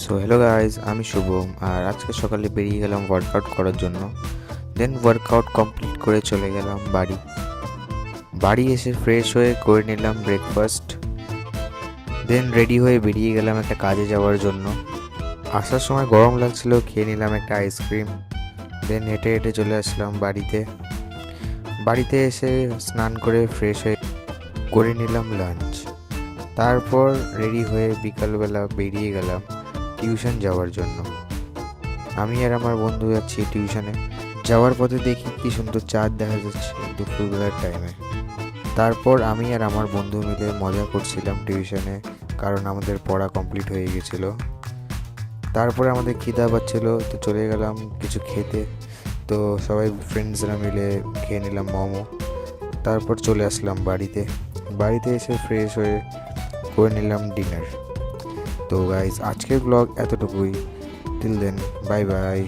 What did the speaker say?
So hello guys, আমি শুভম। আর আজকে সকালে বেরিয়ে গেলাম ওয়ার্কআউট করার জন্য। দেন ওয়ার্কআউট কমপ্লিট করে চলে গেলাম বাড়ি এসে ফ্রেশ হয়ে করে নিলাম ব্রেকফাস্ট। দেন রেডি হয়ে বেরিয়ে গেলাম একটা কাজে যাওয়ার জন্য। আসার সময় গরম লাগছিল, খেয়ে নিলাম একটা আইসক্রিম। দেন হেঁটে হেঁটে চলে আসলাম বাড়িতে এসে স্নান করে ফ্রেশ হয়ে করে নিলাম লাঞ্চ। তারপর রেডি হয়ে বিকালবেলা বেরিয়ে গেলাম টিউশন যাওয়ার জন্য। আমি আর আমার বন্ধু যাচ্ছি টিউশনে। যাওয়ার পথে দেখি কি সুন্দর চাঁদ দেখা যাচ্ছে দুপুরবেলার টাইমে। তারপর আমি আর আমার বন্ধু মিলে মজা করছিলাম টিউশনে, কারণ আমাদের পড়া কমপ্লিট হয়ে গেছিল। তারপরে আমাদের খিদা পাচ্ছিল, তো চলে গেলাম কিছু খেতে। তো সবাই ফ্রেন্ডসরা মিলে খেয়ে নিলাম মোমো। তারপর চলে আসলাম বাড়িতে এসে ফ্রেশ হয়ে করে নিলাম ডিনার। তো গাইজ, আজকের ব্লগ এতটুকুই। Till then, bye by.